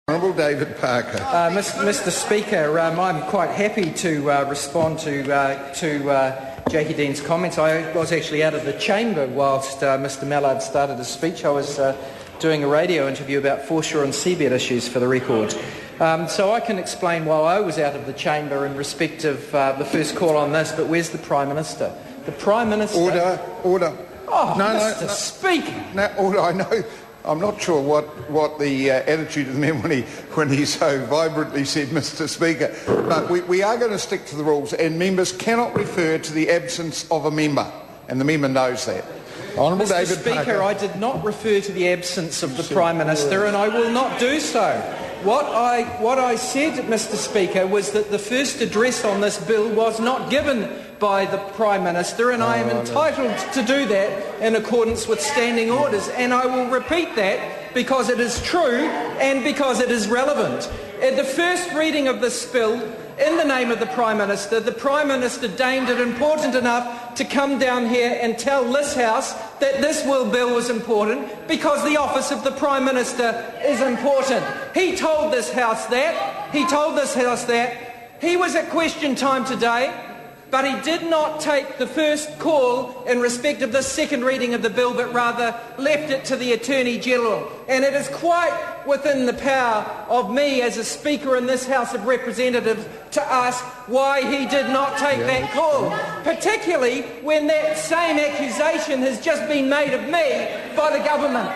Honourable David Parker. Mr Speaker, I'm quite happy to respond to Jackie Dean's comments. I was actually out of the chamber whilst Mr Mallard started his speech. I was doing a radio interview about foreshore and seabed issues, for the record. So I can explain why I was out of the chamber in respect of the first call on this, but where's the Prime Minister? The Prime Minister... Order. Oh, Mr Speaker! No, order, I know. I'm not sure what the attitude of the man when he so vibrantly said, Mr Speaker, but we are going to stick to the rules, and members cannot refer to the absence of a member, and the member knows that. Honourable Mr David Speaker, Parker. I did not refer to the absence of the Prime Minister, and I will not do so. What I said, Mr Speaker, was that the first address on this bill was not given by the Prime Minister, and I am entitled to do that in accordance with standing orders, and I will repeat that because it is true and because it is relevant. At the first reading of this bill, in the name of the Prime Minister deemed it important enough to come down here and tell this House that this bill was important because the office of the Prime Minister is important. He told this House that. He was at question time today, but he did not take the first call in respect of the second reading of the bill, but rather left it to the Attorney-General. And it is quite within the power of me as a Speaker in this House of Representatives to ask why he did not take that call, particularly when that same accusation has just been made of me by the government.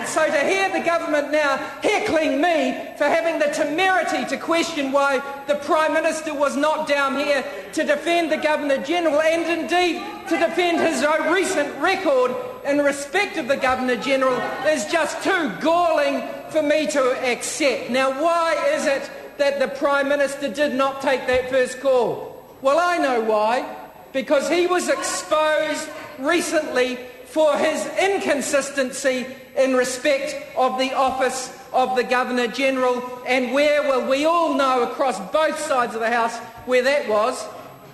So to hear the government now heckling me for having the temerity to question why the Prime Minister was not down here to defend the Governor-General and indeed to defend his recent record in respect of the Governor-General is just too galling for me to accept. Now, why is it that the Prime Minister did not take that first call? Well, I know why. Because he was exposed recently for his inconsistency in respect of the office of the Governor-General, and we all know across both sides of the House where that was.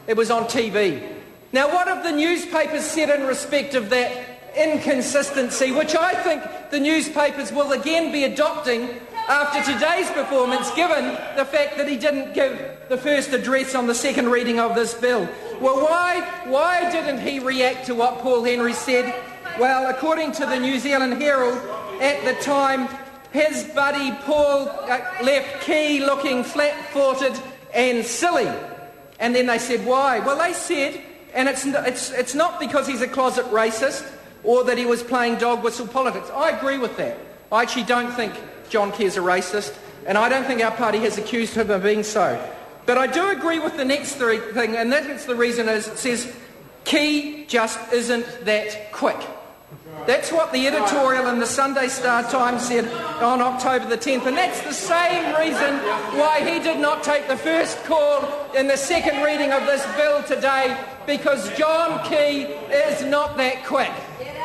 It was on TV. Now, what have the newspapers said in respect of that inconsistency, which I think the newspapers will again be adopting after today's performance, given the fact that he didn't give the first address on the second reading of this bill? Well, why didn't he react to what Paul Henry said? Well, according to the New Zealand Herald, at the time, his buddy Paul left Key looking flat-footed and silly. And then they said, why? Well, they said, and it's not because he's a closet racist or that he was playing dog whistle politics. I agree with that. I actually don't think John Key's a racist, and I don't think our party has accused him of being so. But I do agree with the next thing, and that's the reason is it says Key just isn't that quick. That's what the editorial in the Sunday Star Times said on October the 10th, and that's the same reason why he did not take the first call in the second reading of this bill today, because John Key is not that quick.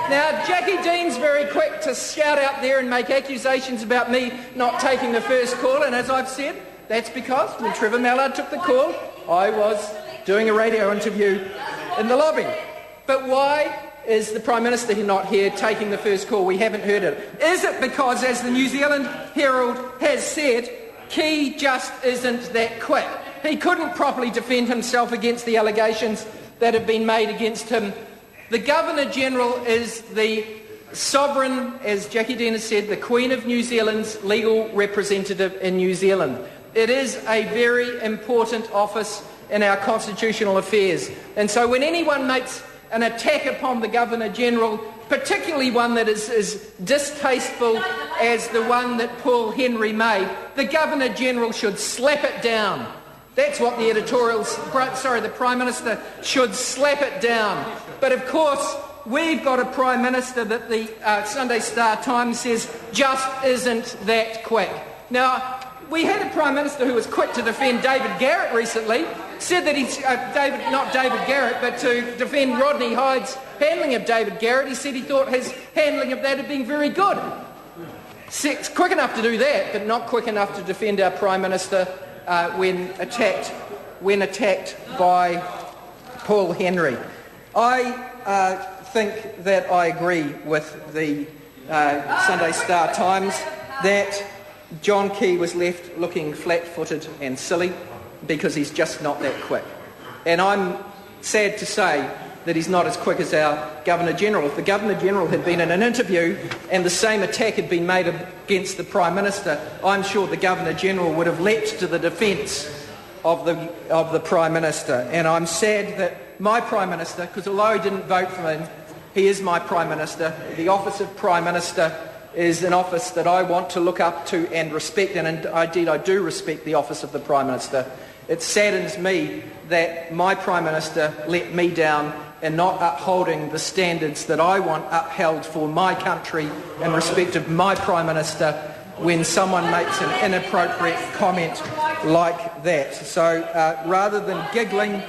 Now, Jackie Dean's very quick to shout out there and make accusations about me not taking the first call, and as I've said, that's because when Trevor Mallard took the call, I was doing a radio interview in the lobby. But why is the Prime Minister not here taking the first call? We haven't heard it. Is it because, as the New Zealand Herald has said, Key just isn't that quick? He couldn't properly defend himself against the allegations that have been made against him. The Governor-General is the sovereign, as Jackie Dean has said, the Queen of New Zealand's legal representative in New Zealand. It is a very important office in our constitutional affairs. And so when anyone makes an attack upon the Governor-General, particularly one that is as distasteful as the one that Paul Henry made, the Governor-General should slap it down. That's what the the Prime Minister should slap it down. But of course, we've got a Prime Minister that the Sunday Star Times says just isn't that quick. Now, we had a Prime Minister who was quick to defend David Garrett recently, said that not David Garrett, but to defend Rodney Hyde's handling of David Garrett. He said he thought his handling of that had been very good. Quick enough to do that, but not quick enough to defend our Prime Minister when attacked by Paul Henry. I think that I agree with the Sunday Star Times that John Key was left looking flat-footed and silly because he's just not that quick. And I'm sad to say that he's not as quick as our Governor-General. If the Governor-General had been in an interview and the same attack had been made against the Prime Minister, I'm sure the Governor-General would have leapt to the defence of the Prime Minister. And I'm sad that my Prime Minister, because although he didn't vote for him, he is my Prime Minister. The office of Prime Minister is an office that I want to look up to and respect, and indeed I do respect the office of the Prime Minister. It saddens me that my Prime Minister let me down in not upholding the standards that I want upheld for my country in respect of my Prime Minister when someone makes an inappropriate comment like that. So rather than giggling,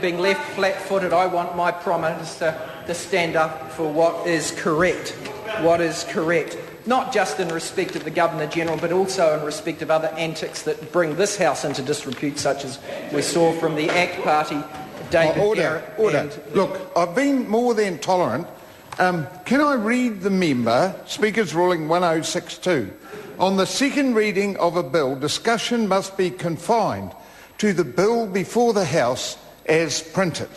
being left flat-footed, I want my Prime Minister to stand up for what is correct. Not just in respect of the Governor-General, but also in respect of other antics that bring this House into disrepute, such as we saw from the ACT Party, David Order. Look, I've been more than tolerant. Can I read the member, Speaker's Ruling 1062? On the second reading of a bill, discussion must be confined to the bill before the House as printed.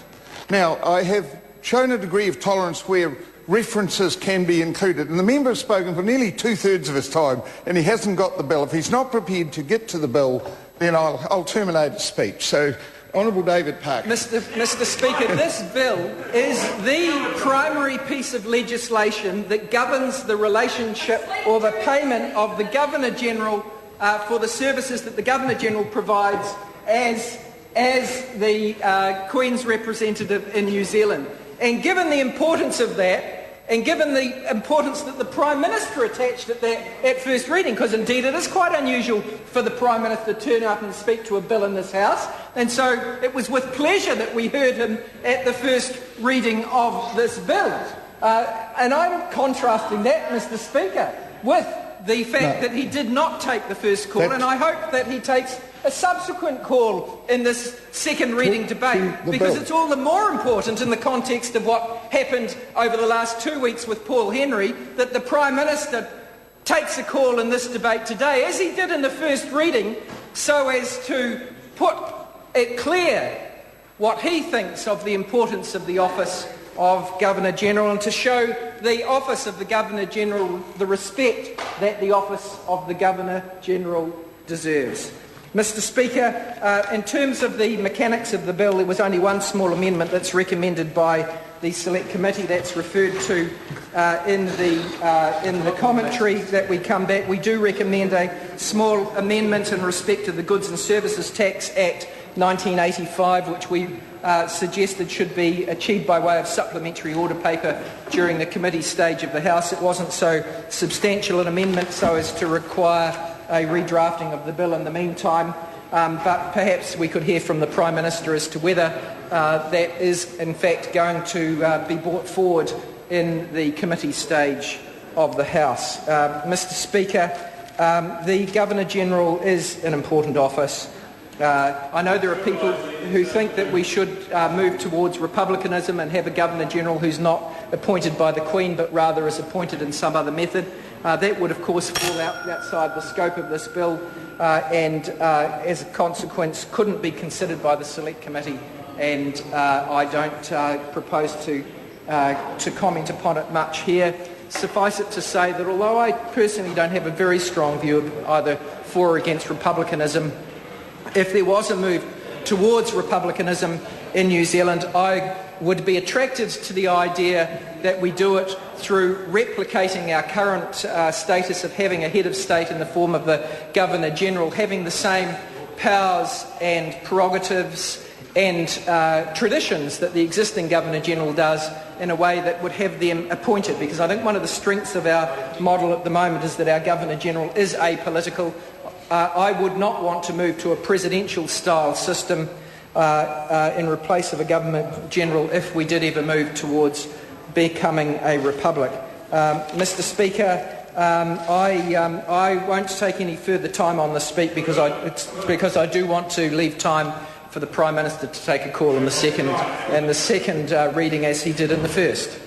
Now, I have shown a degree of tolerance where references can be included, and the member has spoken for nearly two-thirds of his time and he hasn't got the bill. If he's not prepared to get to the bill, then I'll terminate his speech. So, Honourable David Parker. Mr Speaker, this bill is the primary piece of legislation that governs the relationship or the payment of the Governor-General for the services that the Governor-General provides as the Queen's representative in New Zealand. And given the importance of that, and given the importance that the Prime Minister attached at first reading, because indeed it is quite unusual for the Prime Minister to turn up and speak to a bill in this House, and so it was with pleasure that we heard him at the first reading of this bill. And I'm contrasting that, Mr Speaker, with the fact that he did not take the first call, and I hope that he takes a subsequent call in this second reading debate, because it's all the more important in the context of what happened over the last 2 weeks with Paul Henry, that the Prime Minister takes a call in this debate today, as he did in the first reading, so as to put it clear what he thinks of the importance of the office of Governor-General, and to show the office of the Governor-General the respect that the office of the Governor-General deserves. Mr Speaker, in terms of the mechanics of the bill, there was only one small amendment that's recommended by the Select Committee that's referred to in the commentary that we come back. We do recommend a small amendment in respect of the Goods and Services Tax Act 1985, which we suggested should be achieved by way of supplementary order paper during the committee stage of the House. It wasn't so substantial an amendment so as to require a redrafting of the bill in the meantime, but perhaps we could hear from the Prime Minister as to whether that is in fact going to be brought forward in the committee stage of the House. Mr Speaker, the Governor-General is an important office. I know there are people who think that we should move towards republicanism and have a Governor-General who's not appointed by the Queen but rather is appointed in some other method. That would of course fall outside the scope of this bill and as a consequence couldn't be considered by the Select Committee, and I don't propose to comment upon it much here. Suffice it to say that although I personally don't have a very strong view of either for or against republicanism, if there was a move towards republicanism in New Zealand, I would be attracted to the idea that we do it through replicating our current status of having a head of state in the form of the Governor-General, having the same powers and prerogatives and traditions that the existing Governor-General does, in a way that would have them appointed, because I think one of the strengths of our model at the moment is that our Governor-General is apolitical. I would not want to move to a presidential-style system in replace of a Governor-General if we did ever move towards becoming a republic. Mr Speaker, I won't take any further time on this speech because I do want to leave time for the Prime Minister to take a call in the second reading as he did in the first.